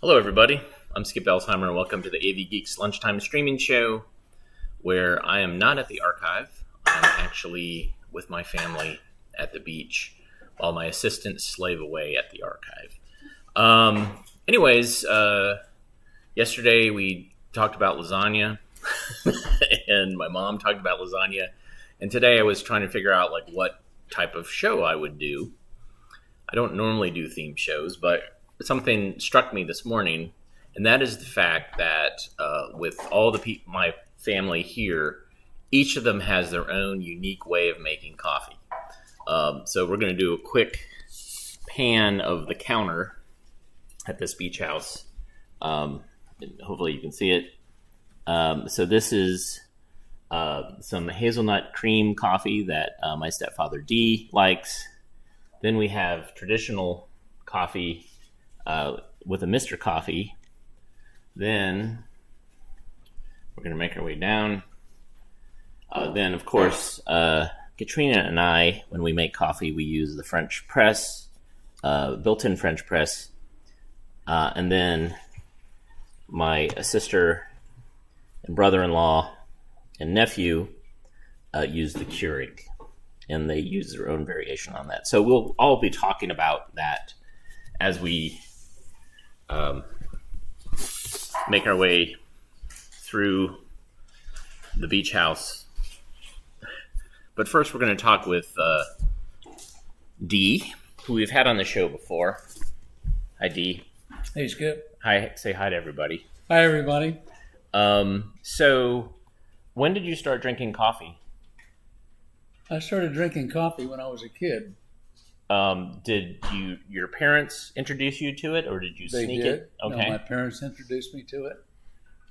Hello, everybody. I'm Skip Elsheimer, and welcome to the AV Geeks Lunchtime streaming show, where I am not at the archive. I'm actually with my family at the beach, while my assistants slave away at the archive. Yesterday we talked about lasagna, and my mom talked about lasagna, and today I was trying to figure out what type of show I would do. I don't normally do theme shows, but something struck me this morning, and that is the fact that with all my family here, each of them has their own unique way of making coffee. So we're going to do a quick pan of the counter at this beach house. Hopefully you can see it. So this is some hazelnut cream coffee that my stepfather D likes. Then we have traditional coffee with a Mr. Coffee. Then we're going to make our way down. Then, of course, Katrina and I, when we make coffee, we use the French press, built-in French press. And then my sister and brother-in-law and nephew use the Keurig, and they use their own variation on that. So we'll all be talking about that as we make our way through the beach house. But first, we're going to talk with Dee, who we've had on the show before. Hi, Dee. Hey, Skip. Hi. Say hi to everybody. Hi, everybody. So, when did you start drinking coffee? I started drinking coffee when I was a kid. Did your parents introduce you to it, or did you sneak it? Okay. No, my parents introduced me to it.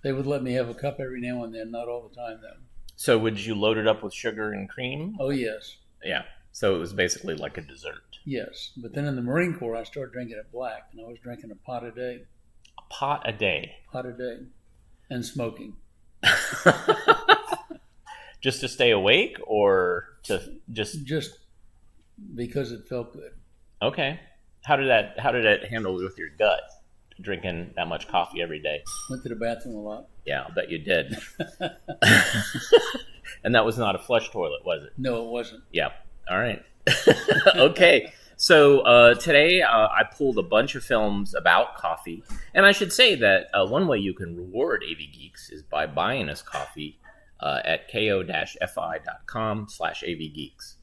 They would let me have a cup every now and then, not all the time, though. So would you load it up with sugar and cream? Oh, yes. Yeah. So it was basically like a dessert. Yes. But then in the Marine Corps, I started drinking it black, and I was drinking a pot a day. A pot a day? Pot a day. And smoking. Just to stay awake, or to just because it felt good. Okay. How did that handle with your gut, drinking that much coffee every day? Went to the bathroom a lot. Yeah, I'll bet you did. And that was not a flush toilet, was it? No, it wasn't. Yeah. All right. Okay. So today I pulled a bunch of films about coffee. And I should say that one way you can reward AV Geeks is by buying us coffee at ko-fi.com/avgeeks.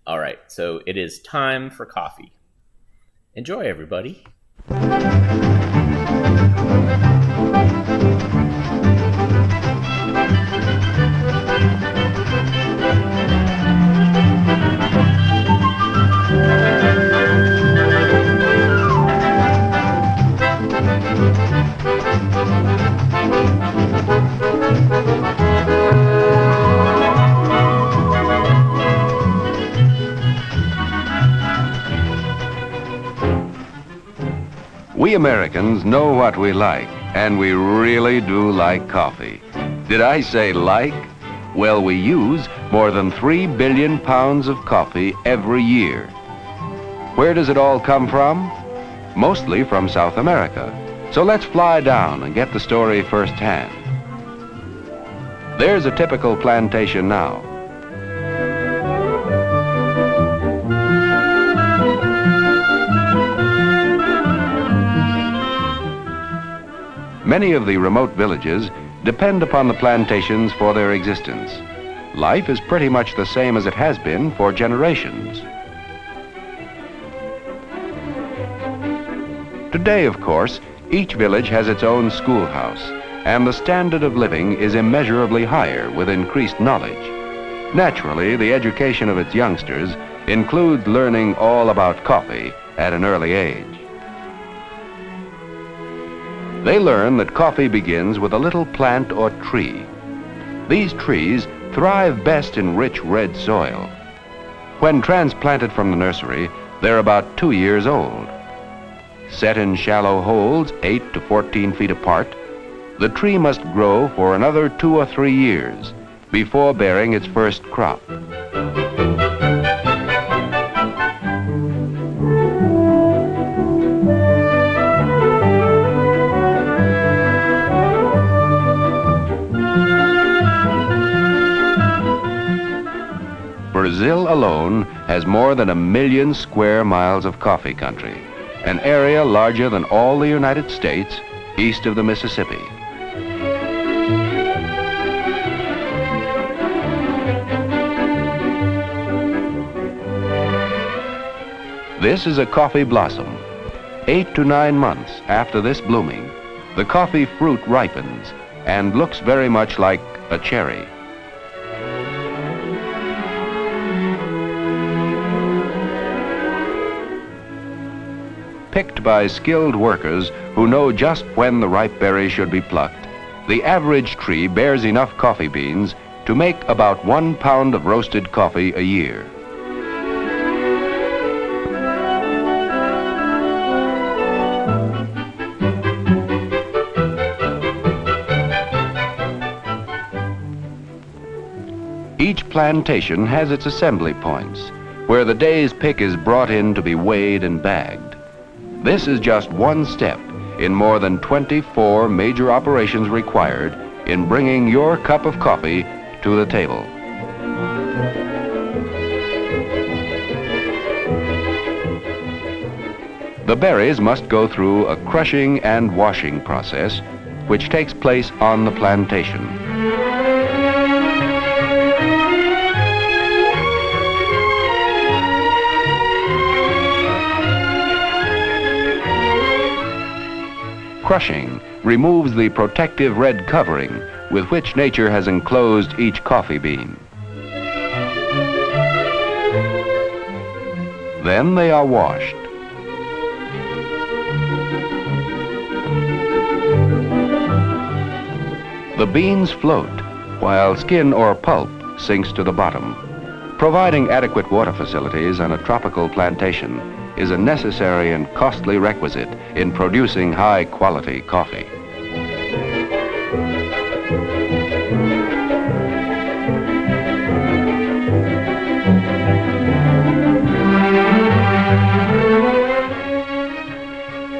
All right, so it is time for coffee. Enjoy, everybody. We Americans know what we like, and we really do like coffee. Did I say like? Well, we use more than 3 billion pounds of coffee every year. Where does it all come from? Mostly from South America. So let's fly down and get the story firsthand. There's a typical plantation now. Many of the remote villages depend upon the plantations for their existence. Life is pretty much the same as it has been for generations. Today, of course, each village has its own schoolhouse, and the standard of living is immeasurably higher with increased knowledge. Naturally, the education of its youngsters includes learning all about coffee at an early age. They learn that coffee begins with a little plant or tree. These trees thrive best in rich red soil. When transplanted from the nursery, they're about 2 years old. Set in shallow holes 8 to 14 feet apart, the tree must grow for another 2 or 3 years before bearing its first crop. Brazil alone has more than 1 million square miles of coffee country, an area larger than all the United States east of the Mississippi. This is a coffee blossom. 8 to 9 months after this blooming, the coffee fruit ripens and looks very much like a cherry. Picked by skilled workers who know just when the ripe berries should be plucked, the average tree bears enough coffee beans to make about 1 pound of roasted coffee a year. Each plantation has its assembly points, where the day's pick is brought in to be weighed and bagged. This is just one step in more than 24 major operations required in bringing your cup of coffee to the table. The berries must go through a crushing and washing process, which takes place on the plantation. Crushing removes the protective red covering with which nature has enclosed each coffee bean. Then they are washed. The beans float while skin or pulp sinks to the bottom. Providing adequate water facilities on a tropical plantation is a necessary and costly requisite in producing high-quality coffee.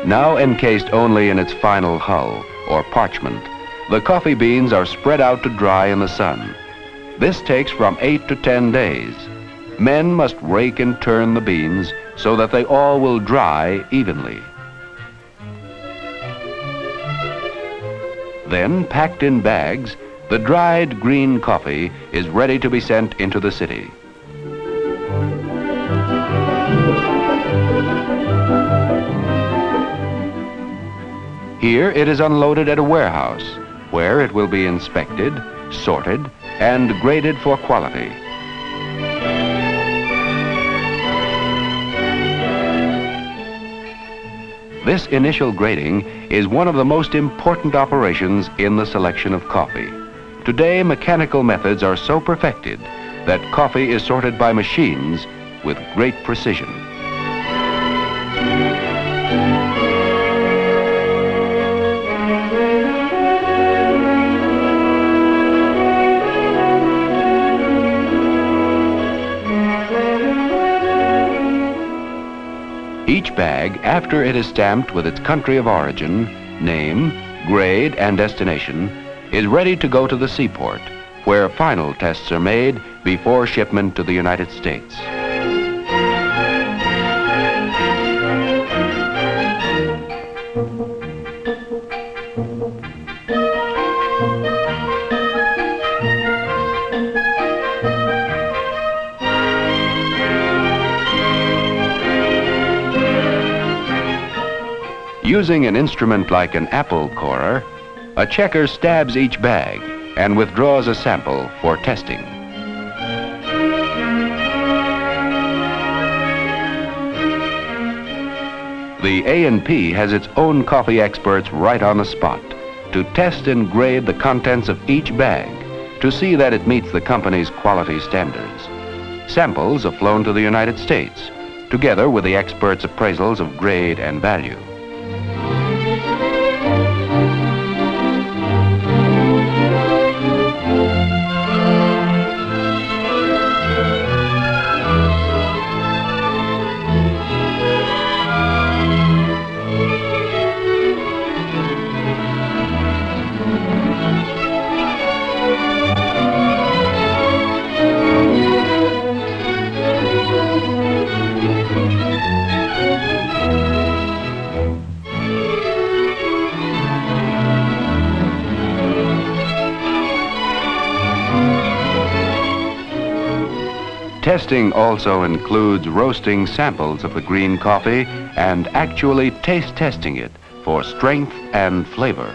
Now encased only in its final hull, or parchment, the coffee beans are spread out to dry in the sun. This takes from 8 to 10 days. Men must rake and turn the beans so that they all will dry evenly. Then, packed in bags, the dried green coffee is ready to be sent into the city. Here it is unloaded at a warehouse, where it will be inspected, sorted, and graded for quality. This initial grading is one of the most important operations in the selection of coffee. Today, mechanical methods are so perfected that coffee is sorted by machines with great precision. Each bag, after it is stamped with its country of origin, name, grade, and destination, is ready to go to the seaport, where final tests are made before shipment to the United States. Using an instrument like an apple corer, a checker stabs each bag and withdraws a sample for testing. The A&P has its own coffee experts right on the spot to test and grade the contents of each bag to see that it meets the company's quality standards. Samples are flown to the United States, together with the experts' appraisals of grade and value. Testing also includes roasting samples of the green coffee and actually taste testing it for strength and flavor.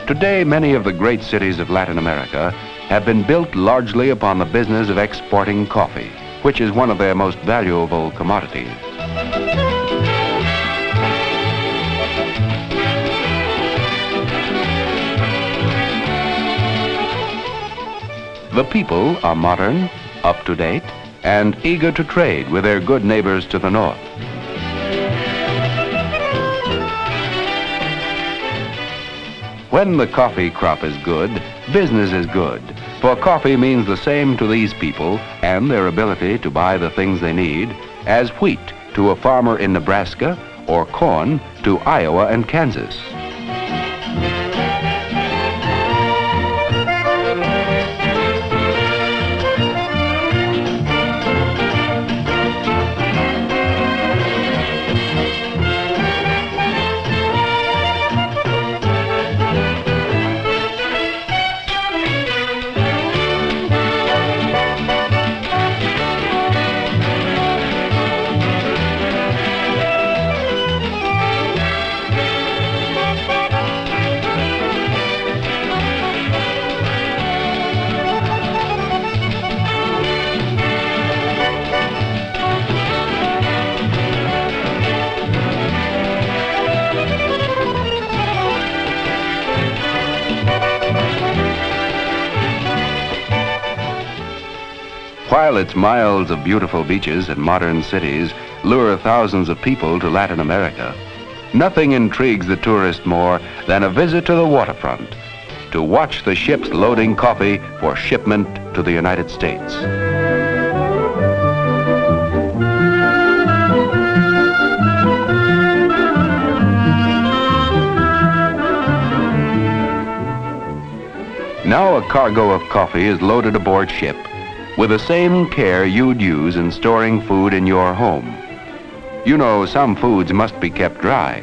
Today, many of the great cities of Latin America have been built largely upon the business of exporting coffee, which is one of their most valuable commodities. The people are modern, up-to-date, and eager to trade with their good neighbors to the north. When the coffee crop is good, business is good, for coffee means the same to these people and their ability to buy the things they need as wheat to a farmer in Nebraska or corn to Iowa and Kansas. While its miles of beautiful beaches and modern cities lure thousands of people to Latin America, nothing intrigues the tourist more than a visit to the waterfront to watch the ships loading coffee for shipment to the United States. Now a cargo of coffee is loaded aboard ship with the same care you'd use in storing food in your home. You know, some foods must be kept dry.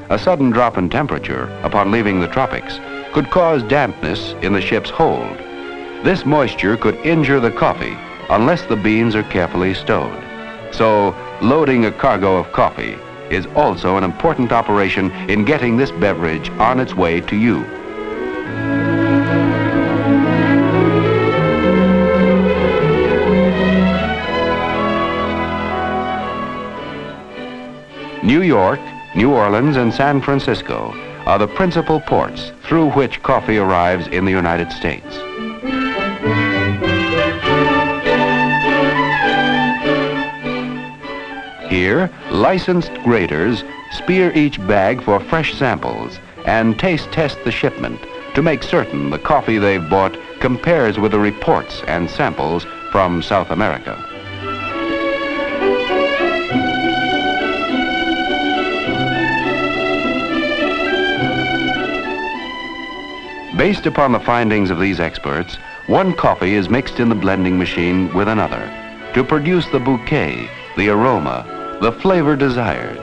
A sudden drop in temperature upon leaving the tropics could cause dampness in the ship's hold. This moisture could injure the coffee unless the beans are carefully stowed. So, loading a cargo of coffee is also an important operation in getting this beverage on its way to you. New York, New Orleans, and San Francisco are the principal ports through which coffee arrives in the United States. Here, licensed graders spear each bag for fresh samples and taste test the shipment to make certain the coffee they've bought compares with the reports and samples from South America. Based upon the findings of these experts, one coffee is mixed in the blending machine with another to produce the bouquet, the aroma, the flavor desired.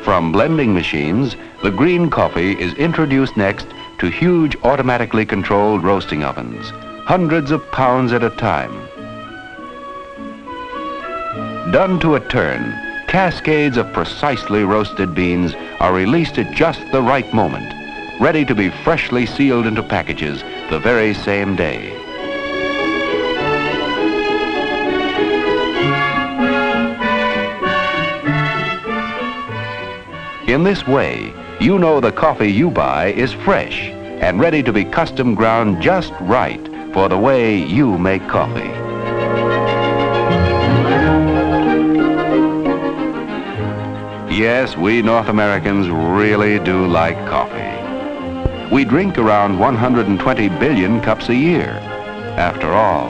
From blending machines, the green coffee is introduced next to huge automatically controlled roasting ovens, hundreds of pounds at a time. Done to a turn, cascades of precisely roasted beans are released at just the right moment, ready to be freshly sealed into packages the very same day. In this way, you know the coffee you buy is fresh and ready to be custom ground just right for the way you make coffee. Yes, we North Americans really do like coffee. We drink around 120 billion cups a year. After all,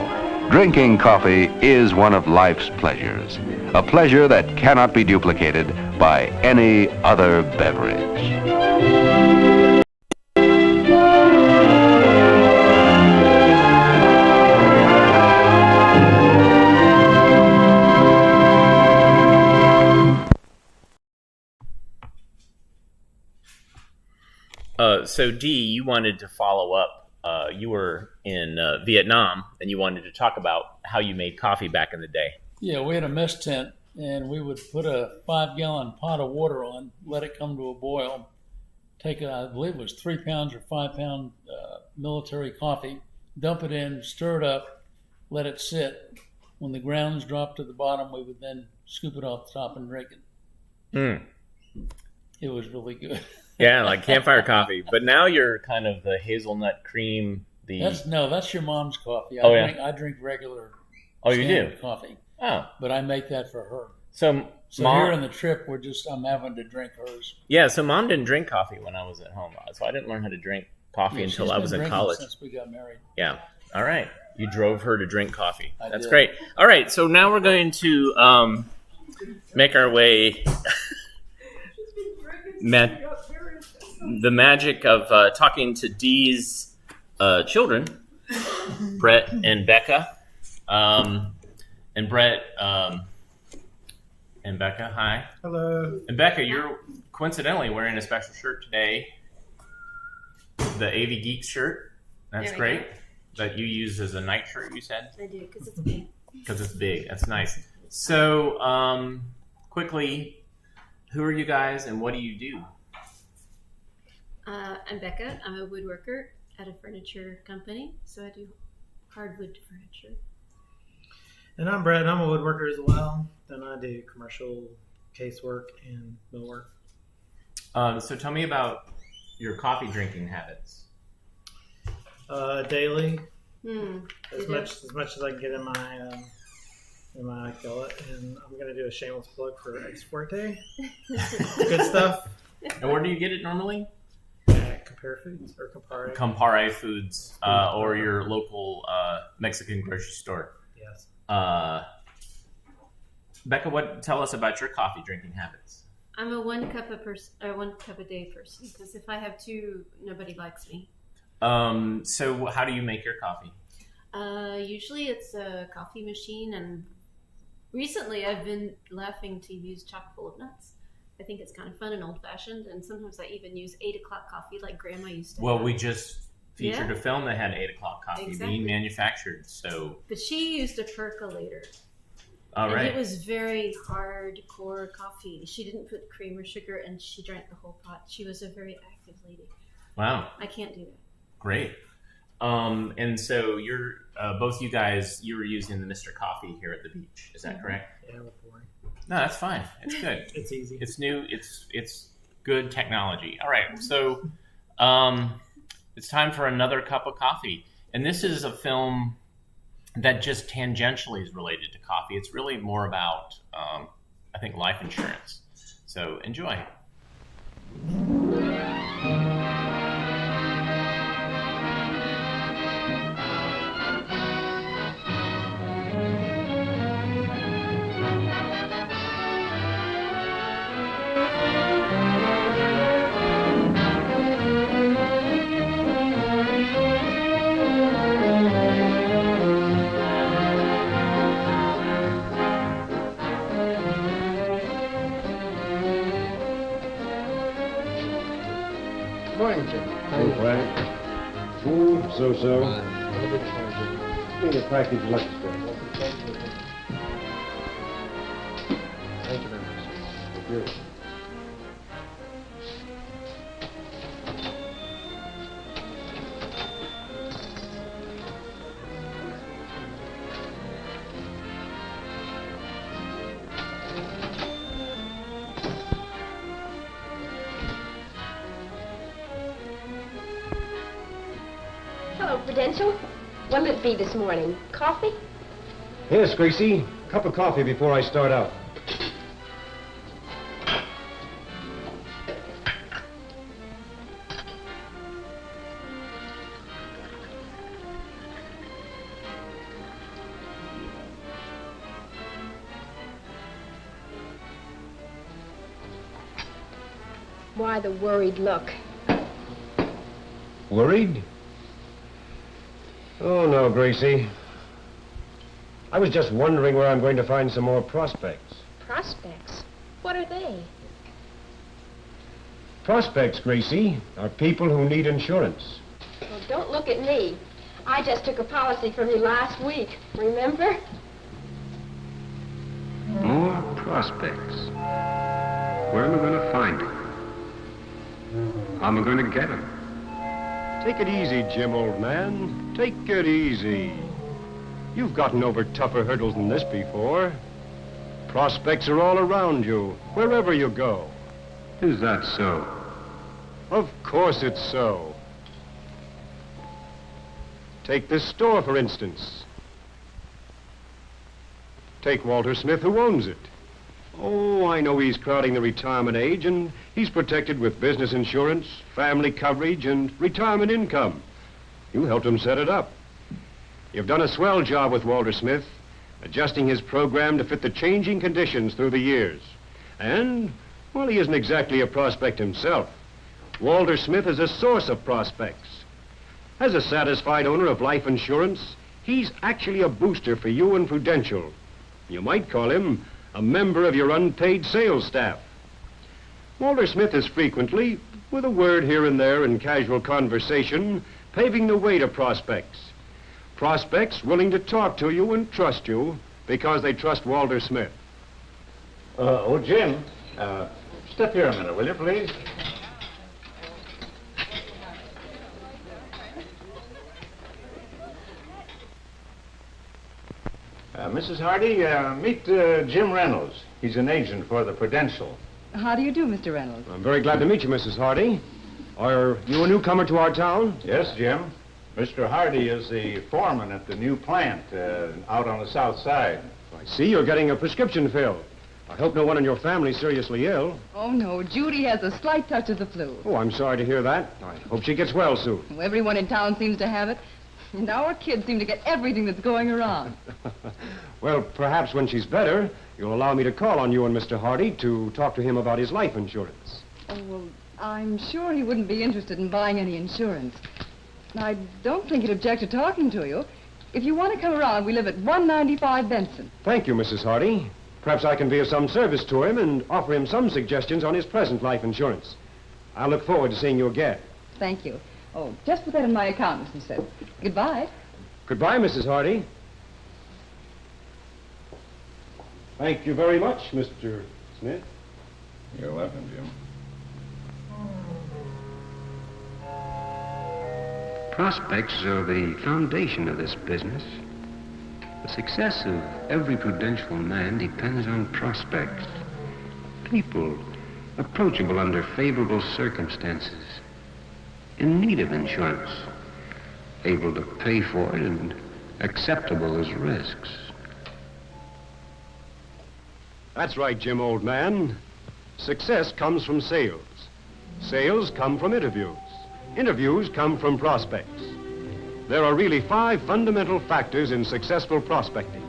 drinking coffee is one of life's pleasures, a pleasure that cannot be duplicated by any other beverage. So Dee, you wanted to follow up. You were in Vietnam, and you wanted to talk about how you made coffee back in the day. Yeah, we had a mess tent, and we would put a 5-gallon pot of water on, let it come to a boil, take, I believe it was 3 pounds or 5 pound military coffee, dump it in, stir it up, let it sit. When the grounds dropped to the bottom, we would then scoop it off the top and drink it. It was really good. Yeah, like campfire coffee. But now you're kind of the hazelnut cream. That's your mom's coffee. I drink regular. Oh, you do? Coffee. Oh, but I make that for her. So Mom, here on the trip, I'm having to drink hers. Yeah, so Mom didn't drink coffee when I was at home, so I didn't learn how to drink coffee until I was in college. Since we got married. Yeah. All right. You drove her to drink coffy. That's did. Great. All right. So now we're going to make our way. The magic of talking to Dee's children, Brett and Becca. And Brett and Becca, hi. Hello. And Becca, you're coincidentally wearing a special shirt today. The AV Geeks shirt. That's great. That you use as a night shirt, you said? I do, because it's big. Because it's big. That's nice. So, quickly, who are you guys and what do you do? I'm Becca. I'm a woodworker at a furniture company, so I do hardwood furniture. And I'm Brett. I'm a woodworker as well. Then I do commercial casework and millwork. So tell me about your coffee drinking habits. Daily, As much as I can get in my gullet, and I'm gonna do a shameless plug for Ex Fuerte. Good stuff. And where do you get it normally? At Compare Foods or Campari. Campari Foods, or your local Mexican grocery store. Yes. Becca, tell us about your coffee drinking habits. I'm a 1 cup a day person, because if I have 2, nobody likes me. So how do you make your coffee? Usually it's a coffee machine, and recently I've been laughing to use chock full of nuts. I think it's kind of fun and old-fashioned, and sometimes I even use 8 o'clock coffee like Grandma used to have. We just featured a film that had 8 o'clock coffee being manufactured. So, but she used a percolator. All right. And it was very hardcore coffee. She didn't put cream or sugar, and she drank the whole pot. She was a very active lady. Wow. I can't do that. Great. And so you're both you guys. You were using the Mr. Coffee here at the beach. Is that correct? Yeah, we're boring. No, that's fine. It's good. It's easy. It's new. It's good technology. All right. So, it's time for another cup of coffee, and this is a film that just tangentially is related to coffee. It's really more about, I think, life insurance. So enjoy. Morning, Jim. Hey, Frank. So-so. Need a package lunch stuff. Thank you very much. Good. Hello, Prudential. What'll it be this morning? Coffee? Yes, Gracie. Cup of coffee before I start out. Why the worried look? Worried? Oh, no, Gracie. I was just wondering where I'm going to find some more prospects. Prospects? What are they? Prospects, Gracie, are people who need insurance. Well, don't look at me. I just took a policy from you last week, remember? More prospects. Where am I going to find them? How am I going to get them? Take it easy, Jim, old man. Take it easy. You've gotten over tougher hurdles than this before. Prospects are all around you, wherever you go. Is that so? Of course it's so. Take this store, for instance. Take Walter Smith, who owns it. Oh, I know he's crowding the retirement age, and he's protected with business insurance, family coverage, and retirement income. You helped him set it up. You've done a swell job with Walter Smith, adjusting his program to fit the changing conditions through the years. And, well, he isn't exactly a prospect himself. Walter Smith is a source of prospects. As a satisfied owner of life insurance, he's actually a booster for you and Prudential. You might call him a member of your unpaid sales staff. Walter Smith is frequently, with a word here and there in casual conversation, paving the way to prospects. Prospects willing to talk to you and trust you because they trust Walter Smith. Jim, step here a minute, will you, please? Mrs. Hardy, meet Jim Reynolds. He's an agent for the Prudential. How do you do, Mr. Reynolds? I'm very glad to meet you, Mrs. Hardy. Are you a newcomer to our town? Yes, Jim. Mr. Hardy is the foreman at the new plant out on the south side. I see you're getting a prescription filled. I hope no one in your family is seriously ill. Oh, no. Judy has a slight touch of the flu. Oh, I'm sorry to hear that. I hope she gets well soon. Well, everyone in town seems to have it. And our kids seem to get everything that's going around. Well, perhaps when she's better, you'll allow me to call on you and Mr. Hardy to talk to him about his life insurance. Oh, well, I'm sure he wouldn't be interested in buying any insurance. I don't think he'd object to talking to you. If you want to come around, we live at 195 Benson. Thank you, Mrs. Hardy. Perhaps I can be of some service to him and offer him some suggestions on his present life insurance. I look forward to seeing you again. Thank you. Oh, just put that in my account, Mr. Smith. Goodbye. Goodbye, Mrs. Hardy. Thank you very much, Mr. Smith. You're welcome, Jim. Prospects are the foundation of this business. The success of every Prudential man depends on prospects. People approachable under favorable circumstances, in need of insurance, able to pay for it and acceptable as risks. That's right, Jim, old man. Success comes from sales. Sales come from interviews. Interviews come from prospects. There are really 5 fundamental factors in successful prospecting.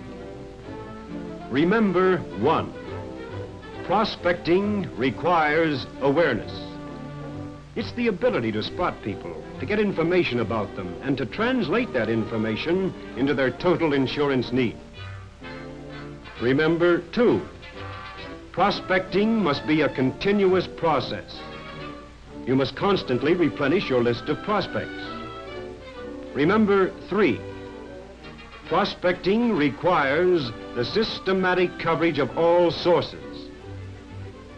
Remember 1, prospecting requires awareness. It's the ability to spot people, to get information about them, and to translate that information into their total insurance need. Remember 2, prospecting must be a continuous process. You must constantly replenish your list of prospects. Remember 3, prospecting requires the systematic coverage of all sources.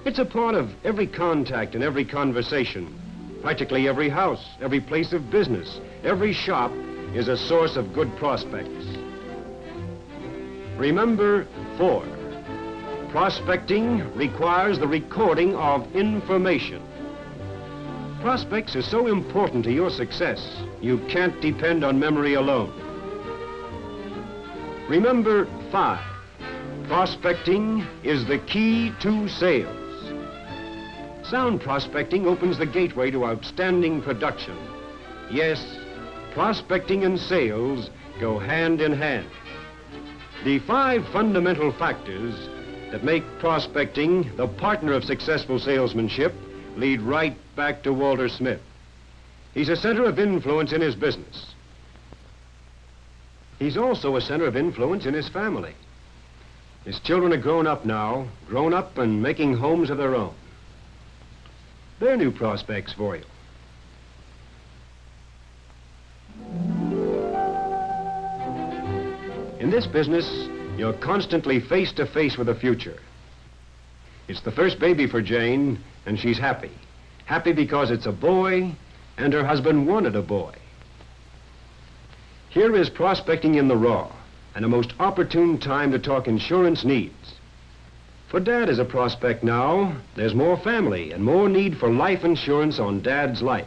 It's a part of every contact and every conversation. Practically every house, every place of business, every shop is a source of good prospects. Remember 4, prospecting requires the recording of information. Prospects are so important to your success, you can't depend on memory alone. Remember 5, prospecting is the key to sales. Sound prospecting opens the gateway to outstanding production. Yes, prospecting and sales go hand in hand. The 5 fundamental factors that make prospecting the partner of successful salesmanship lead right back to Walter Smith. He's a center of influence in his business. He's also a center of influence in his family. His children are grown up now, grown up and making homes of their own. their new prospects for you. In this business, you're constantly face to face with the future. It's the first baby for Jane, and she's happy. Happy because it's a boy, and her husband wanted a boy. Here is prospecting in the raw, and a most opportune time to talk insurance needs. For Dad as a prospect now, there's more family and more need for life insurance on Dad's life.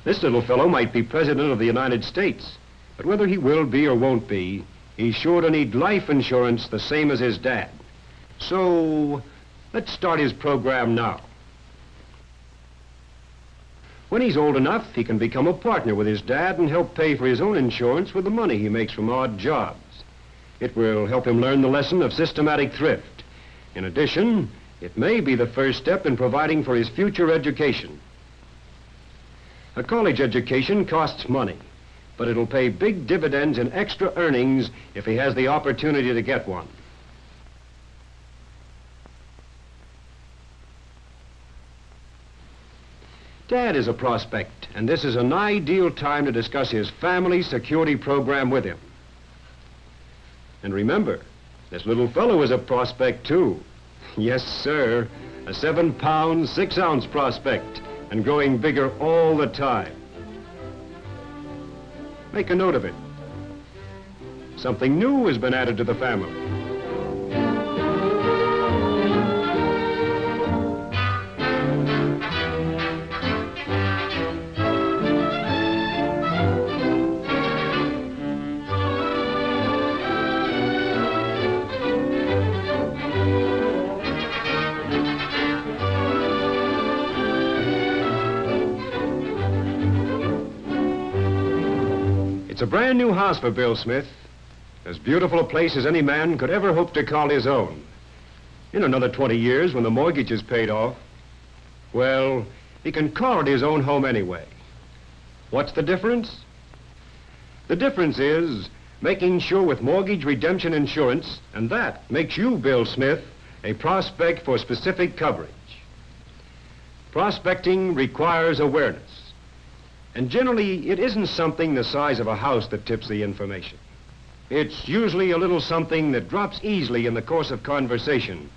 This little fellow might be President of the United States, but whether he will be or won't be, he's sure to need life insurance the same as his dad. So, let's start his program now. When he's old enough, he can become a partner with his dad and help pay for his own insurance with the money he makes from odd jobs. It will help him learn the lesson of systematic thrift. In addition, it may be the first step in providing for his future education. A college education costs money, but it'll pay big dividends in extra earnings if he has the opportunity to get one. Dad is a prospect, and this is an ideal time to discuss his family security program with him. And remember, this little fellow is a prospect too. Yes, sir, a 7-pound, 6-ounce prospect, and growing bigger all the time. Make a note of it. Something new has been added to the family. It's a brand new house for Bill Smith. As beautiful a place as any man could ever hope to call his own. In another 20 years, when the mortgage is paid off, well, he can call it his own home anyway. What's the difference? The difference is making sure with mortgage redemption insurance, and that makes you, Bill Smith, a prospect for specific coverage. Prospecting requires awareness. And generally, it isn't something the size of a house that tips the information. It's usually a little something that drops easily in the course of conversation.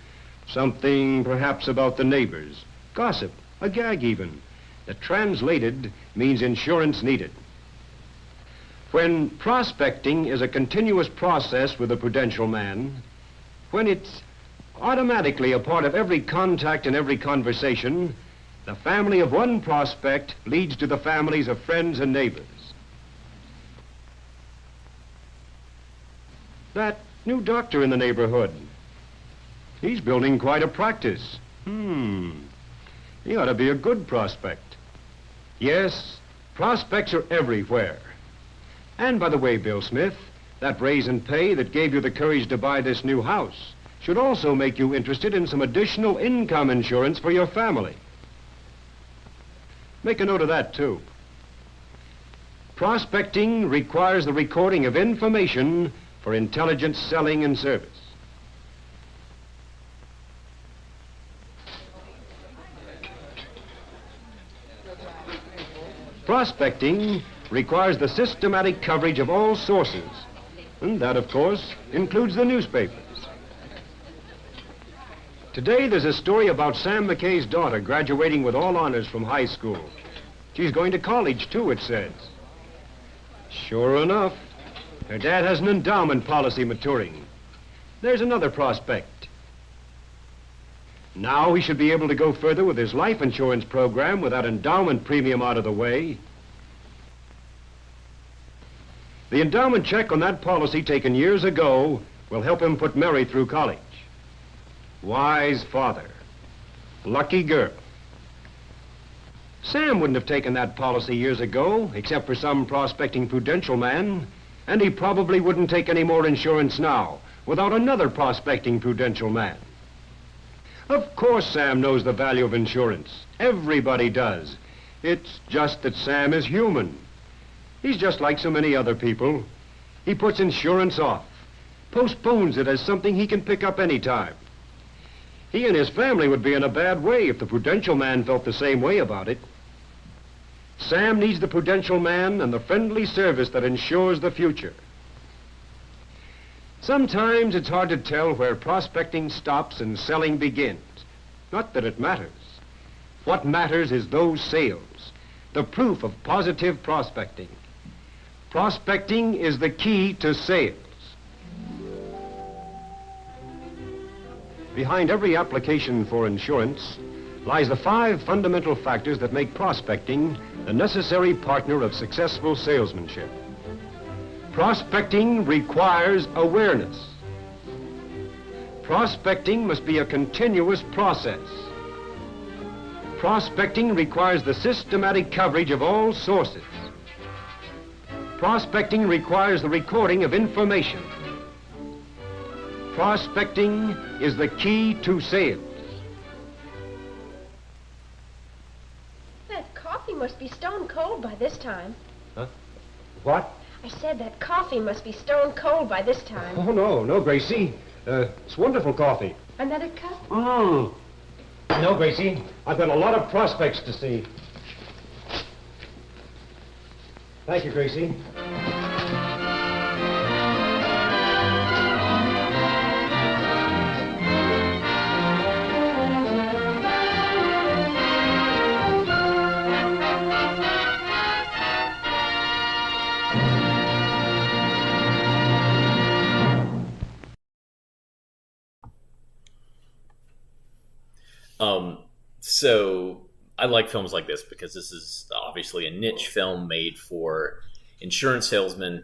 Something perhaps about the neighbors, gossip, a gag even, that translated means insurance needed. When prospecting is a continuous process with a prudential man, when it's automatically a part of every contact and every conversation, the family of one prospect leads to the families of friends and neighbors. That new doctor in the neighborhood, he's building quite a practice. He ought to be a good prospect. Yes, prospects are everywhere. And by the way, Bill Smith, that raise in pay that gave you the courage to buy this new house should also make you interested in some additional income insurance for your family. Make a note of that, too. Prospecting requires the recording of information for intelligent selling and service. Prospecting requires the systematic coverage of all sources, and that, of course, includes the newspapers. Today, there's a story about Sam McKay's daughter graduating with all honors from high school. She's going to college, too, it says. Sure enough, her dad has an endowment policy maturing. There's another prospect. Now he should be able to go further with his life insurance program with that endowment premium out of the way. The endowment check on that policy taken years ago will help him put Mary through college. Wise father. Lucky girl. Sam wouldn't have taken that policy years ago, except for some prospecting prudential man, and he probably wouldn't take any more insurance now, without another prospecting prudential man. Of course Sam knows the value of insurance. Everybody does. It's just that Sam is human. He's just like so many other people. He puts insurance off, postpones it as something he can pick up any time. He and his family would be in a bad way if the Prudential man felt the same way about it. Sam needs the Prudential man and the friendly service that ensures the future. Sometimes it's hard to tell where prospecting stops and selling begins. Not that it matters. What matters is those sales, the proof of positive prospecting. Prospecting is the key to sales. Behind every application for insurance lies the 5 fundamental factors that make prospecting a necessary partner of successful salesmanship. Prospecting requires awareness. Prospecting must be a continuous process. Prospecting requires the systematic coverage of all sources. Prospecting requires the recording of information. Prospecting is the key to sales. That coffee must be stone cold by this time. Huh? What? I said that coffee must be stone cold by this time. Oh, no, Gracie. It's wonderful coffee. Another cup? No, Gracie. I've got a lot of prospects to see. Thank you, Gracie. So I like films like this because this is obviously a niche film made for insurance salesmen.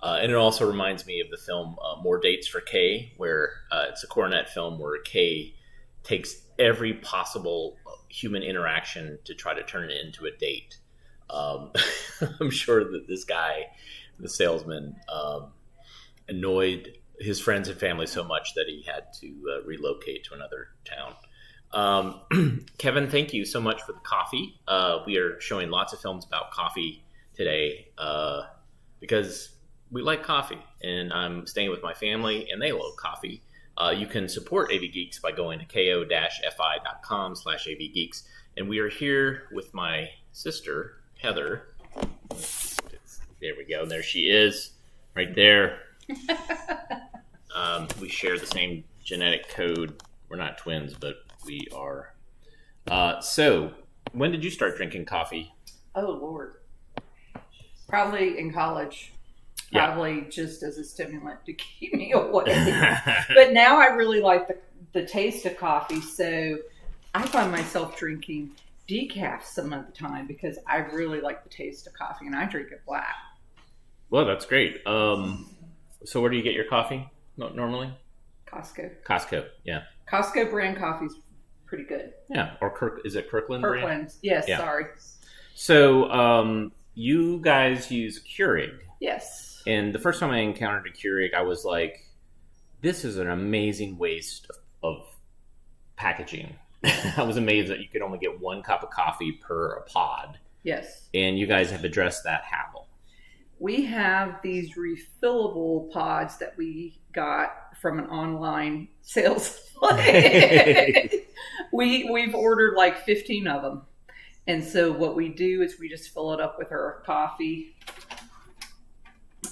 And it also reminds me of the film More Dates for Kay, where it's a Coronet film where Kay takes every possible human interaction to try to turn it into a date. I'm sure that this guy, the salesman, annoyed his friends and family so much that he had to relocate to another town. Kevin, thank you so much for the coffee. We are showing lots of films about coffee today because we like coffee, and I'm staying with my family, and they love coffee. You can support AV Geeks by going to ko-fi.com/AVGeeks, and we are here with my sister, Heather. There we go. There she is, right there. We share the same genetic code. We're not twins, but we are. So, when did you start drinking coffee? Oh, Lord. Probably in college. Probably just as a stimulant to keep me awake. But now I really like the taste of coffee, so I find myself drinking decaf some of the time because I really like the taste of coffee, and I drink it black. Well, that's great. So where do you get your coffee normally? Costco, yeah. Costco brand coffee's pretty good. Yeah, or is it Kirkland brand? Kirkland, yes, yeah. Sorry. So you guys use a Keurig. Yes. And the first time I encountered a Keurig, I was like, this is an amazing waste of packaging. I was amazed that you could only get 1 cup of coffee per pod. Yes. And you guys have addressed that how? We have these refillable pods that we got from an online sales place. We've ordered like 15 of them. And so what we do is we just fill it up with our coffee.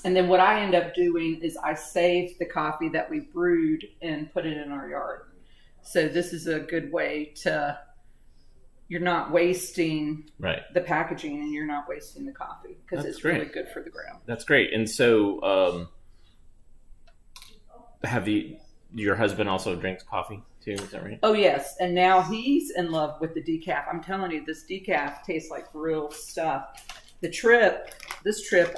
And then what I end up doing is I save the coffee that we brewed and put it in our yard. So this is a good way to, you're not wasting the packaging and you're not wasting the coffee because it's really good for the ground. That's great. And so your husband also drinks coffee too, is that right? Oh, yes. And now he's in love with the decaf. I'm telling you, this decaf tastes like real stuff. This trip,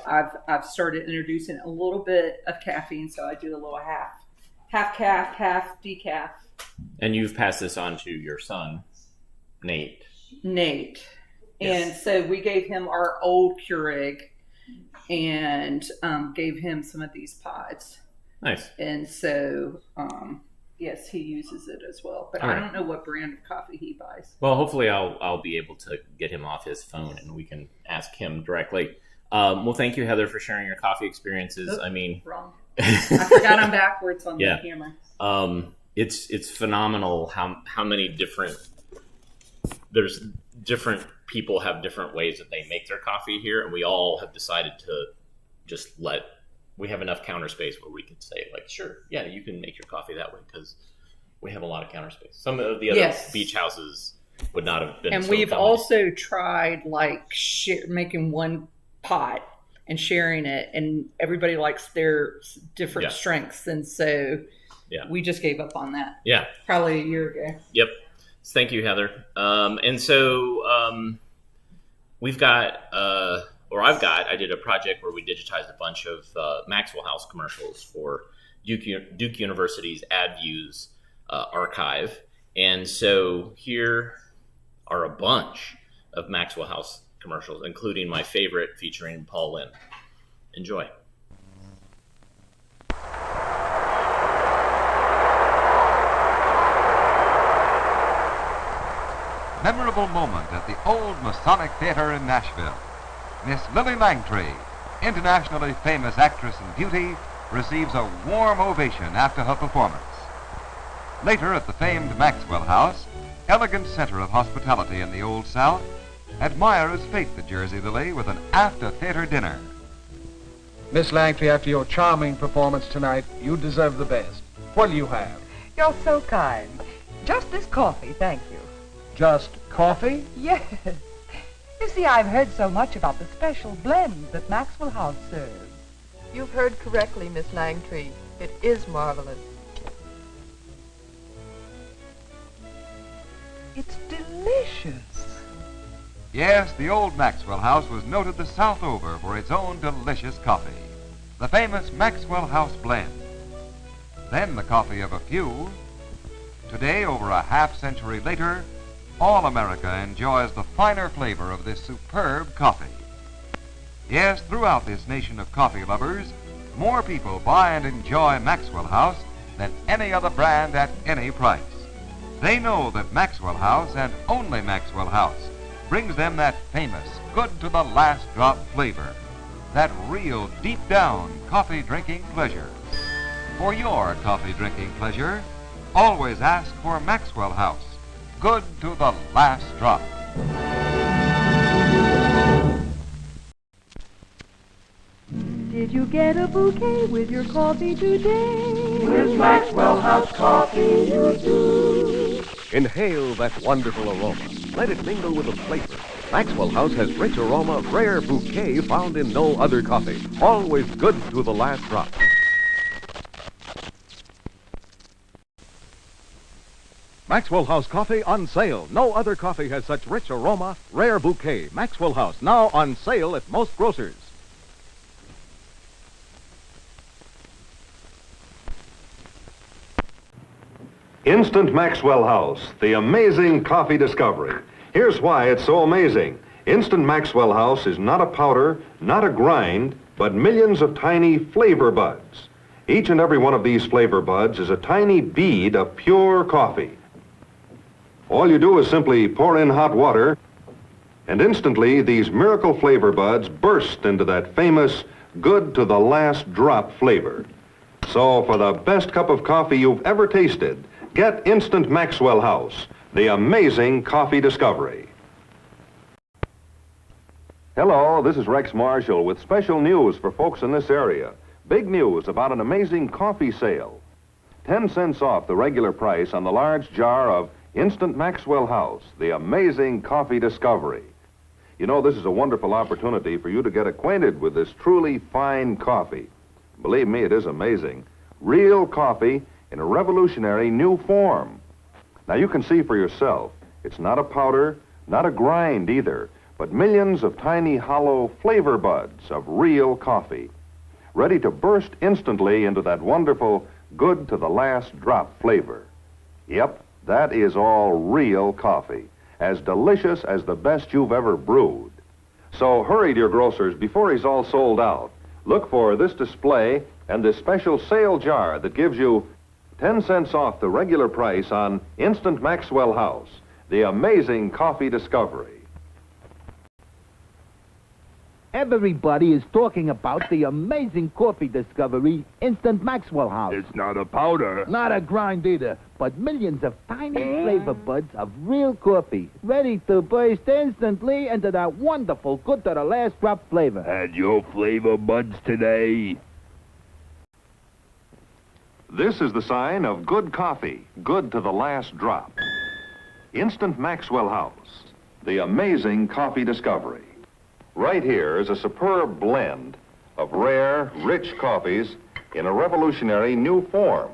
I've started introducing a little bit of caffeine, so I do a little half calf, half decaf. And you've passed this on to your son, Nate. Yes. And so we gave him our old Keurig and gave him some of these pods. Nice. And so, yes, he uses it as well. But I don't know what brand of coffee he buys. Well, hopefully I'll be able to get him off his phone and we can ask him directly. Well, thank you, Heather, for sharing your coffee experiences. Wrong. I forgot I'm backwards on the camera. it's phenomenal how many different people have different ways that they make their coffee here, and we all have decided to just we have enough counter space where we could say, like, sure, yeah, you can make your coffee that way because we have a lot of counter space. Some of the other beach houses would not have been. And so we've accommodating. also tried like making one pot and sharing it, and everybody likes their different strengths, and so we just gave up on that. Yeah, probably a year ago. Yep. Thank you, Heather. And so we've got, I did a project where we digitized a bunch of Maxwell House commercials for Duke University's AdViews archive. And so here are a bunch of Maxwell House commercials, including my favorite featuring Paul Lynn. Enjoy. Memorable moment at the old Masonic Theater in Nashville. Miss Lily Langtry, internationally famous actress and beauty, receives a warm ovation after her performance. Later at the famed Maxwell House, elegant center of hospitality in the Old South, admirers fete the Jersey Lily with an after-theater dinner. Miss Langtry, after your charming performance tonight, you deserve the best. What do you have? You're so kind. Just this coffee, thank you. Just coffee? Yes. You see, I've heard so much about the special blends that Maxwell House serves. You've heard correctly, Miss Langtry. It is marvelous. It's delicious. Yes, the old Maxwell House was noted the South over for its own delicious coffee. The famous Maxwell House blend. Then the coffee of a few. Today, over a half-century later, all America enjoys the finer flavor of this superb coffee. Yes, throughout this nation of coffee lovers, more people buy and enjoy Maxwell House than any other brand at any price. They know that Maxwell House, and only Maxwell House, brings them that famous, good-to-the-last-drop flavor, that real, deep-down coffee-drinking pleasure. For your coffee-drinking pleasure, always ask for Maxwell House. Good to the last drop. Did you get a bouquet with your coffee today? With Maxwell House coffee you do. Inhale that wonderful aroma. Let it mingle with the flavor. Maxwell House has rich aroma, rare bouquet found in no other coffee. Always good to the last drop. Maxwell House coffee on sale. No other coffee has such rich aroma, rare bouquet. Maxwell House, now on sale at most grocers. Instant Maxwell House, the amazing coffee discovery. Here's why it's so amazing. Instant Maxwell House is not a powder, not a grind, but millions of tiny flavor buds. Each and every one of these flavor buds is a tiny bead of pure coffee. All you do is simply pour in hot water, and instantly these miracle flavor buds burst into that famous good to the last drop flavor. So for the best cup of coffee you've ever tasted, get Instant Maxwell House, the amazing coffee discovery. Hello, this is Rex Marshall with special news for folks in this area. Big news about an amazing coffee sale. 10 cents off the regular price on the large jar of Instant Maxwell House, the amazing coffee discovery. You know, this is a wonderful opportunity for you to get acquainted with this truly fine coffee. Believe me, it is amazing. Real coffee in a revolutionary new form. Now, you can see for yourself, it's not a powder, not a grind either, but millions of tiny hollow flavor buds of real coffee, ready to burst instantly into that wonderful good to the last drop flavor. Yep, that is all real coffee, as delicious as the best you've ever brewed. So hurry, dear grocers, before he's all sold out. Look for this display and this special sale jar that gives you 10 cents off the regular price on Instant Maxwell House, the amazing coffee discovery. Everybody is talking about the amazing coffee discovery, Instant Maxwell House. It's not a powder. Not a grind either, but millions of tiny flavor buds of real coffee, ready to burst instantly into that wonderful good to the last drop flavor. Had your flavor buds today? This is the sign of good coffee, good to the last drop. Instant Maxwell House, the amazing coffee discovery. Right here is a superb blend of rare, rich coffees in a revolutionary new form.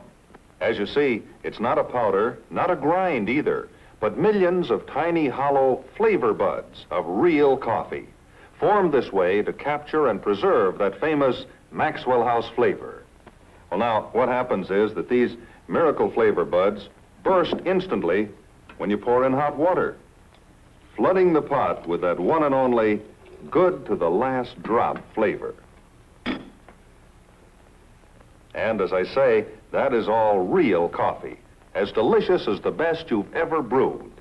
As you see, it's not a powder, not a grind either, but millions of tiny hollow flavor buds of real coffee, formed this way to capture and preserve that famous Maxwell House flavor. Well, now, what happens is that these miracle flavor buds burst instantly when you pour in hot water, flooding the pot with that one and only good to the last drop flavor. And as I say, that is all real coffee, as delicious as the best you've ever brewed.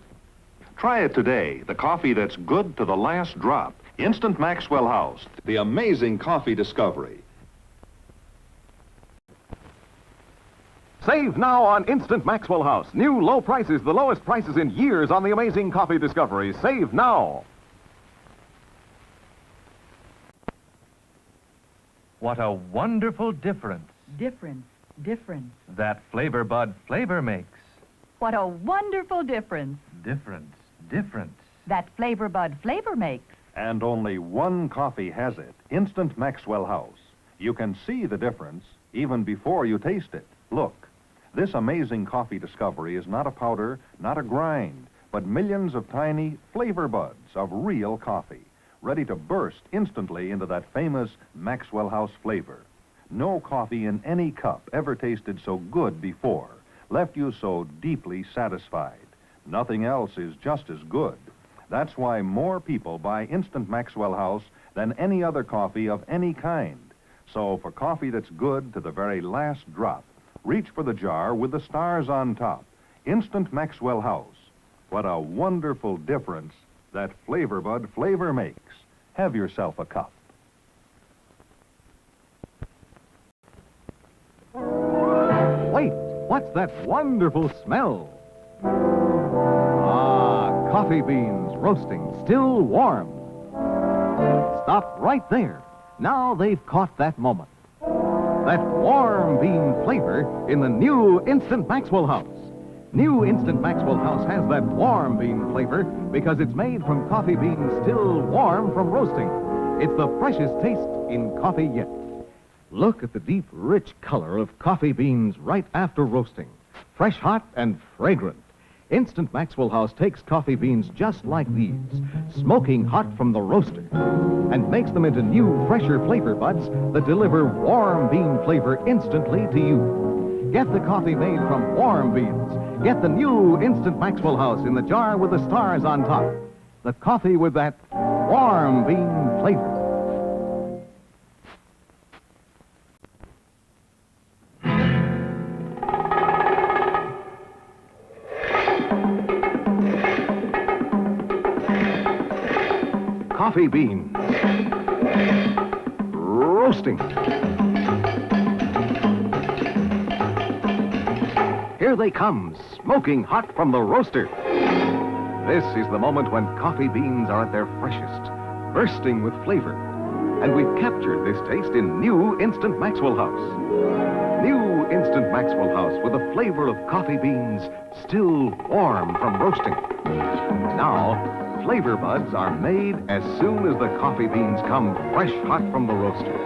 Try it today, the coffee that's good to the last drop. Instant Maxwell House, the amazing coffee discovery. Save now on Instant Maxwell House. New low prices, the lowest prices in years on the amazing coffee discovery. Save now. What a wonderful difference Difference that Flavor Bud flavor makes. What a wonderful difference Difference that Flavor Bud flavor makes. And only one coffee has it, Instant Maxwell House. You can see the difference even before you taste it. Look, this amazing coffee discovery is not a powder, not a grind, but millions of tiny flavor buds of real coffee, ready to burst instantly into that famous Maxwell House flavor. No coffee in any cup ever tasted so good before, left you so deeply satisfied. Nothing else is just as good. That's why more people buy Instant Maxwell House than any other coffee of any kind. So for coffee that's good to the very last drop, reach for the jar with the stars on top. Instant Maxwell House. What a wonderful difference that Flavor Bud flavor makes. Have yourself a cup. Wait, what's that wonderful smell? Ah, coffee beans roasting, still warm. Stop right there. Now they've caught that moment. That warm bean flavor in the new Instant Maxwell House. New Instant Maxwell House has that warm bean flavor because it's made from coffee beans still warm from roasting. It's the freshest taste in coffee yet. Look at the deep, rich color of coffee beans right after roasting. Fresh, hot, and fragrant. Instant Maxwell House takes coffee beans just like these, smoking hot from the roaster, and makes them into new, fresher flavor buds that deliver warm bean flavor instantly to you. Get the coffee made from warm beans. Get the new Instant Maxwell House in the jar with the stars on top. The coffee with that warm bean flavor. Coffee beans. Roasting. Here they come, smoking hot from the roaster. This is the moment when coffee beans are at their freshest, bursting with flavor. And we've captured this taste in new Instant Maxwell House. New Instant Maxwell House with the flavor of coffee beans still warm from roasting. Now, flavor buds are made as soon as the coffee beans come fresh hot from the roaster.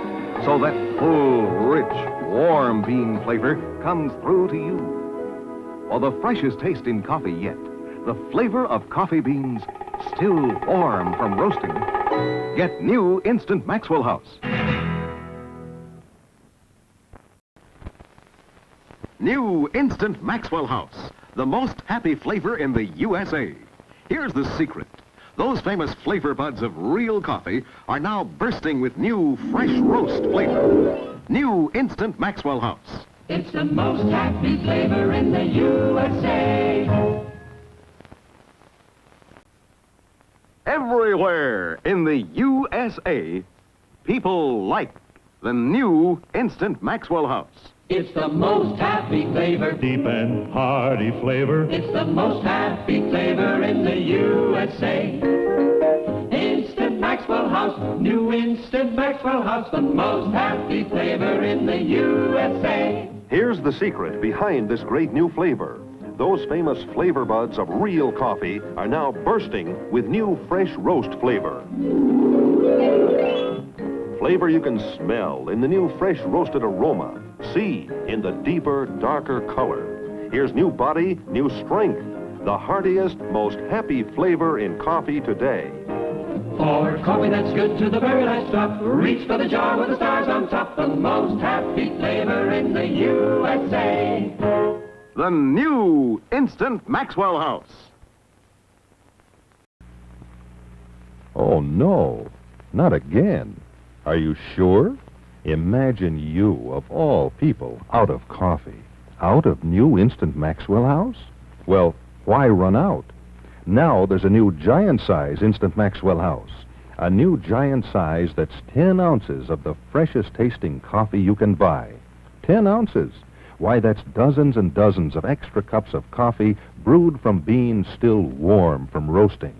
So that full, rich, warm bean flavor comes through to you. For the freshest taste in coffee yet, the flavor of coffee beans still warm from roasting. Get new Instant Maxwell House. New Instant Maxwell House, the most happy flavor in the USA. Here's the secret. Those famous flavor buds of real coffee are now bursting with new fresh roast flavor. New Instant Maxwell House. It's the most happy flavor in the USA. Everywhere in the USA, people like the new Instant Maxwell House. It's the most happy flavor. Deep and hearty flavor. It's the most happy flavor in the USA. Instant Maxwell House, new Instant Maxwell House, the most happy flavor in the USA. Here's the secret behind this great new flavor. Those famous flavor buds of real coffee are now bursting with new fresh roast flavor. Flavor you can smell in the new fresh roasted aroma. See in the deeper, darker color. Here's new body, new strength. The heartiest, most happy flavor in coffee today. For coffee that's good to the very last drop, reach for the jar with the stars on top. The most happy flavor in the USA. The new Instant Maxwell House. Oh, no. Not again. Are you sure? Imagine you, of all people, out of coffee. Out of new Instant Maxwell House? Well, why run out? Now there's a new giant-size Instant Maxwell House. A new giant size that's 10 ounces of the freshest-tasting coffee you can buy. 10 ounces. Why, that's dozens and dozens of extra cups of coffee brewed from beans still warm from roasting.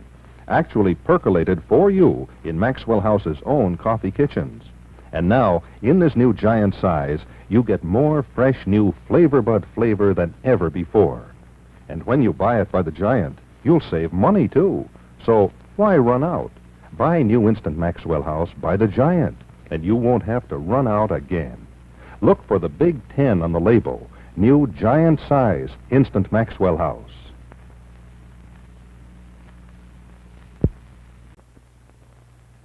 Actually percolated for you in Maxwell House's own coffee kitchens. And now, in this new giant size, you get more fresh new flavor bud flavor than ever before. And when you buy it by the giant, you'll save money, too. So why run out? Buy new Instant Maxwell House by the giant, and you won't have to run out again. Look for the big 10 on the label. New giant size Instant Maxwell House.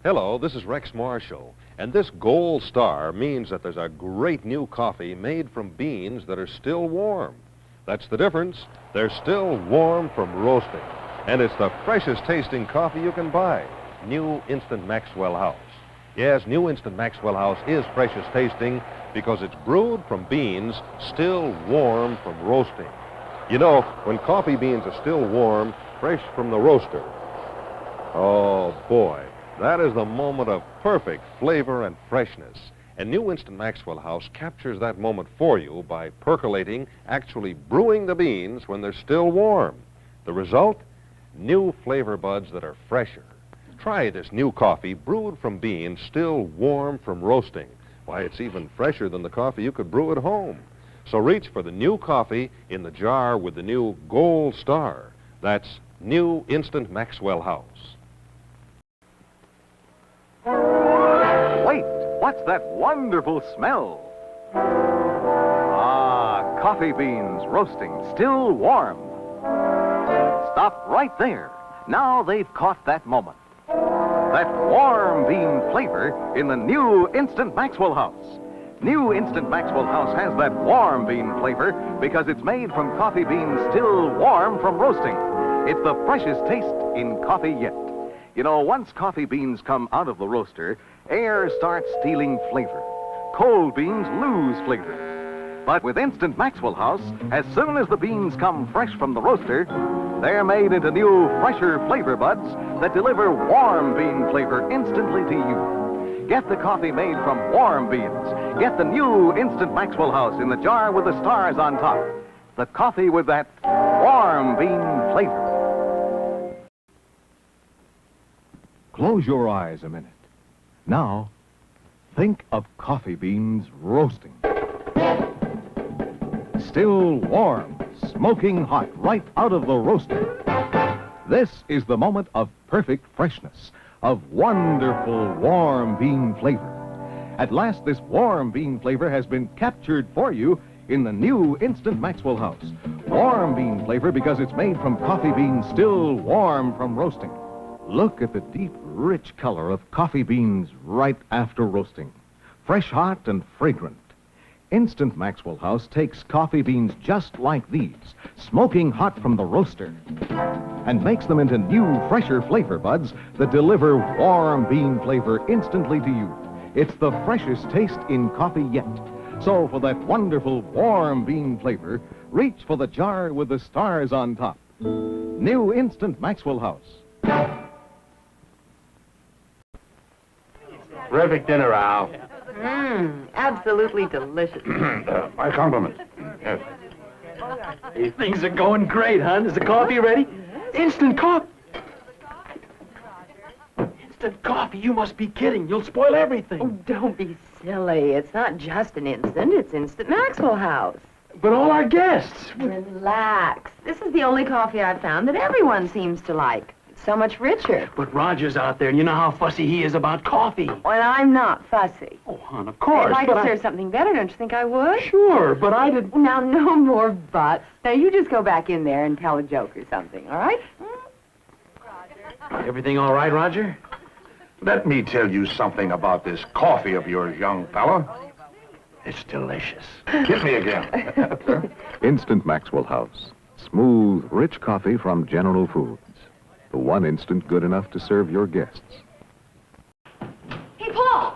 Hello, this is Rex Marshall, and this gold star means that there's a great new coffee made from beans that are still warm. That's the difference. They're still warm from roasting, and it's the freshest tasting coffee you can buy. New Instant Maxwell House. Yes, new Instant Maxwell House is freshest tasting because it's brewed from beans still warm from roasting. You know, when coffee beans are still warm, fresh from the roaster, oh boy, that is the moment of perfect flavor and freshness. And new Instant Maxwell House captures that moment for you by percolating, actually brewing the beans when they're still warm. The result? New flavor buds that are fresher. Try this new coffee brewed from beans still warm from roasting. Why, it's even fresher than the coffee you could brew at home. So reach for the new coffee in the jar with the new gold star. That's new Instant Maxwell House. Wait, what's that wonderful smell? Ah, coffee beans roasting, still warm. Stop right there. Now they've caught that moment. That warm bean flavor in the new Instant Maxwell House. New Instant Maxwell House has that warm bean flavor because it's made from coffee beans still warm from roasting. It's the freshest taste in coffee yet. You know, once coffee beans come out of the roaster, air starts stealing flavor. Cold beans lose flavor. But with Instant Maxwell House, as soon as the beans come fresh from the roaster, they're made into new, fresher flavor buds that deliver warm bean flavor instantly to you. Get the coffee made from warm beans. Get the new Instant Maxwell House in the jar with the stars on top. The coffee with that warm bean flavor. Close your eyes a minute. Now, think of coffee beans roasting. Still warm, smoking hot right out of the roaster. This is the moment of perfect freshness, of wonderful warm bean flavor. At last, this warm bean flavor has been captured for you in the new Instant Maxwell House. Warm bean flavor because it's made from coffee beans still warm from roasting. Look at the deep, rich color of coffee beans right after roasting. Fresh, hot, and fragrant. Instant Maxwell House takes coffee beans just like these, smoking hot from the roaster, and makes them into new, fresher flavor buds that deliver warm bean flavor instantly to you. It's the freshest taste in coffee yet. So for that wonderful warm bean flavor, reach for the jar with the stars on top. New Instant Maxwell House. Terrific dinner, Al. Absolutely delicious. My compliments. Yes. These things are going great, hon. Is the coffee ready? Instant coffee. Instant coffee? You must be kidding. You'll spoil everything. Oh, don't be silly. It's not just an instant. It's Instant Maxwell House. But all our guests. Relax. This is the only coffee I've found that everyone seems to like. It's so much richer. But Roger's out there, and you know how fussy he is about coffee. Well, I'm not fussy. Oh, hon, of course. If I but could serve something better, don't you think I would? Sure, but I didn't... Now, no more buts. Now, you just go back in there and tell a joke or something, all right? Everything all right, Roger? Let me tell you something about this coffee of yours, young fella. It's delicious. Hit me again. Instant Maxwell House. Smooth, rich coffee from General Foods. The one instant good enough to serve your guests. Hey, Paul!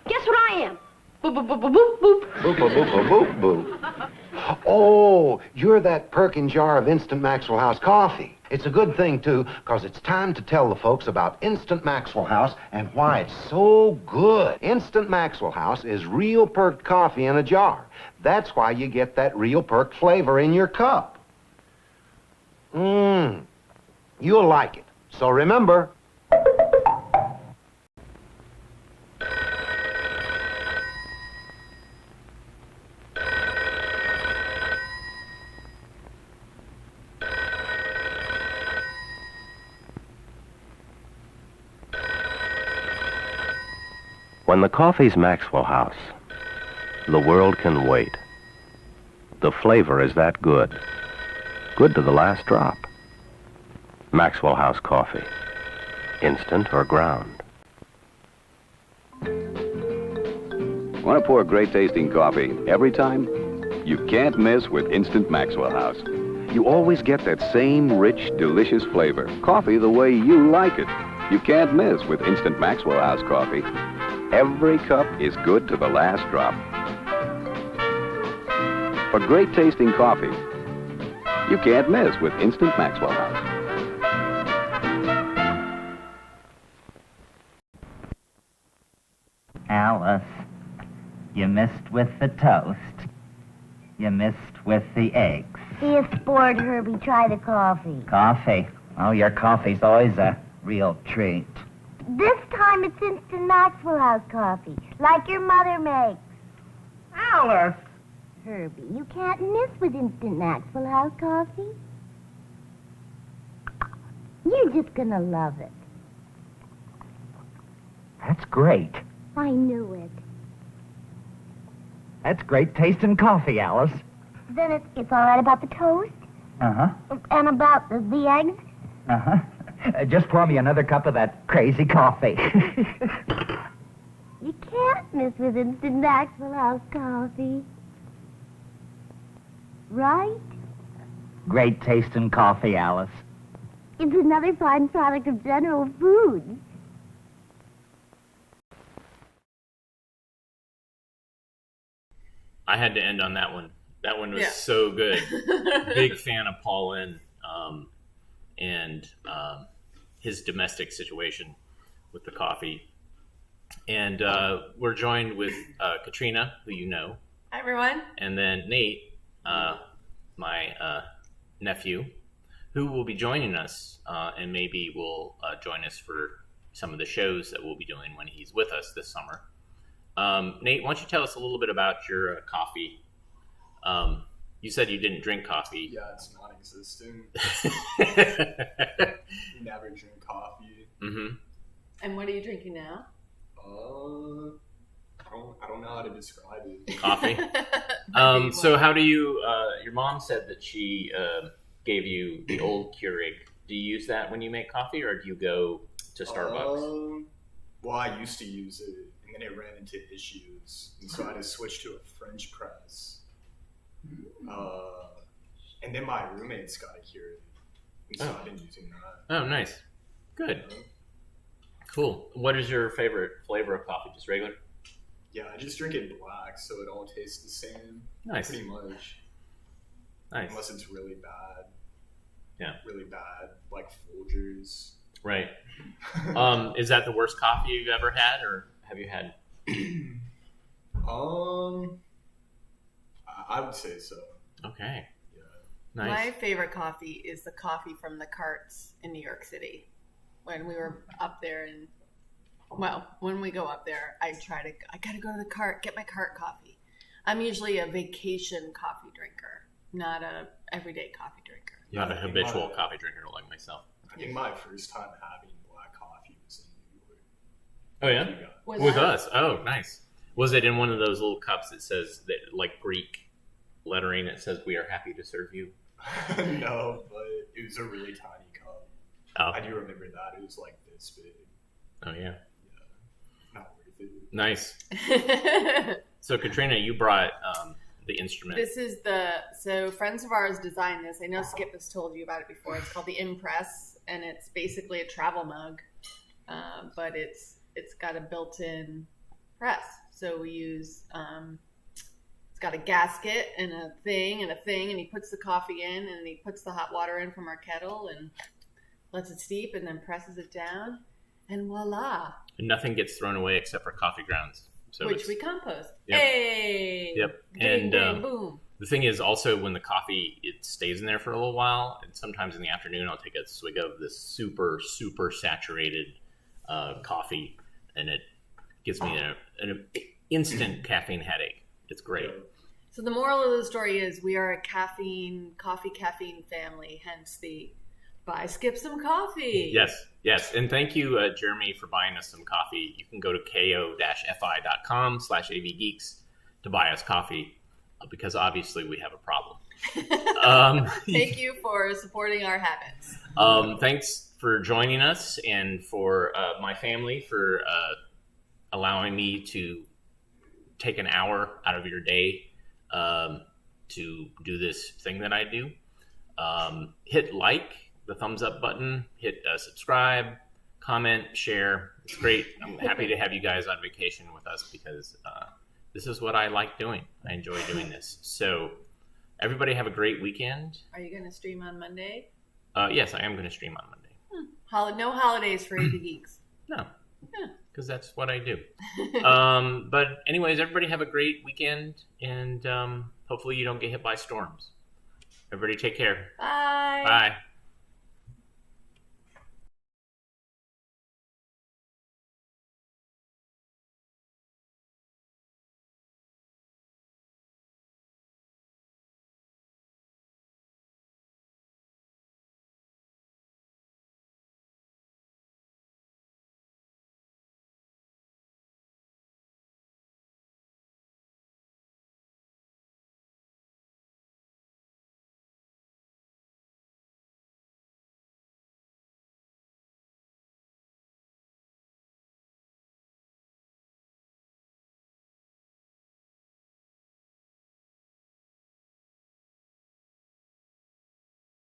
Guess what I am? Boop, boop, boop, boop, boop, boop. Boop, boop, boop, boop, boop, boop. Oh, you're that Perkin jar of Instant Maxwell House coffee. It's a good thing, too, because it's time to tell the folks about Instant Maxwell House and why it's so good. Instant Maxwell House is real perked coffee in a jar. That's why you get that real perked flavor in your cup. You'll like it. So remember... When the coffee's Maxwell House, the world can wait. The flavor is that good. Good to the last drop. Maxwell House coffee. Instant or ground. Want to pour great tasting coffee every time? You can't miss with Instant Maxwell House. You always get that same rich, delicious flavor. Coffee the way you like it. You can't miss with Instant Maxwell House coffee. Every cup is good to the last drop. For great tasting coffee, you can't miss with Instant Maxwell House. Alice, you missed with the toast. You missed with the eggs. See you sport, Herbie. Try the coffee. Coffee. Oh, your coffee's always a real treat. This time it's Instant Maxwell House coffee, like your mother makes. Alice! Herbie, you can't miss with Instant Maxwell House coffee. You're just gonna love it. That's great. I knew it. That's great tasting coffee, Alice. Then it's all right about the toast? Uh-huh. And about the eggs? Uh-huh. Just pour me another cup of that crazy coffee. You can't miss with Instant Maxwell House coffee. Right? Great tasting coffee, Alice. It's another fine product of General Foods. I had to end on that one. That one was so good. Big fan of Paul Lynn and his domestic situation with the coffee. And we're joined with Katrina, who you know. Hi, everyone. And then Nate, my nephew, who will be joining us and maybe will join us for some of the shows that we'll be doing when he's with us this summer. Nate, why don't you tell us a little bit about your coffee? You said you didn't drink coffee. Yeah, it's non-existent. You never drink coffee. Mm-hmm. And what are you drinking now? I don't know how to describe it. Coffee. So how do you? Your mom said that she gave you the old Keurig. Do you use that when you make coffee, or do you go to Starbucks? Well, I used to use it, and then it ran into issues, and so I had to switch to a French press. And then my roommates got a Keurig, and so I've been using that. Oh, nice. Good. Cool. What is your favorite flavor of coffee? Just regular? Yeah, I just drink it black, so it all tastes the same. Nice. Pretty much. Nice. Unless it's really bad. Yeah. Really bad, like Folgers. Right. Is that the worst coffee you've ever had, or have you had I would say so. Okay. Yeah. My favorite coffee is the coffee from the carts in New York City. When we were up there, and when we go up there, I gotta go to the cart, get my cart coffee. I'm usually a vacation coffee drinker, not a everyday coffee drinker. Not a habitual coffee drinker like myself. I think my first time having black coffee was in New York. Oh yeah, with us. Oh, nice. Was it in one of those little cups that says that, like Greek lettering, that says "We are happy to serve you"? No, but it was a really tiny cup. Oh. I do remember that. It was like this big. Oh yeah. Not worth it. Nice. So Katrina, you brought the instrument. This is so friends of ours designed this. I know Skip has told you about it before. It's called the Impress, and it's basically a travel mug, but it's got a built-in press. So we use it's got a gasket and a thing, and he puts the coffee in, and he puts the hot water in from our kettle and lets it steep, and then presses it down, and voila! And nothing gets thrown away except for coffee grounds. So Which we compost. Yep. Hey! Yep. Bing, And bang, boom. the thing is also when the coffee, it stays in there for a little while, and sometimes in the afternoon I'll take a swig of this super, super saturated coffee, and it gives me an instant caffeine headache. It's great. So the moral of the story is we are a coffee caffeine family, hence the buy Skip some coffee. Yes. And thank you, Jeremy, for buying us some coffee. You can go to ko-fi.com/avgeeks to buy us coffee because obviously we have a problem. Thank you for supporting our habits. Thanks for joining us, and for my family for allowing me to take an hour out of your day to do this thing that I do. Hit like, the thumbs up button, hit subscribe, comment, share. It's great. I'm happy to have you guys on vacation with us because this is what I like doing. I enjoy doing this. So everybody have a great weekend. Are you going to stream on Monday? Yes, I am going to stream on Monday. No holidays for AV Geeks. No, because that's what I do. But anyways, everybody have a great weekend, and hopefully you don't get hit by storms. Everybody take care. Bye. Bye.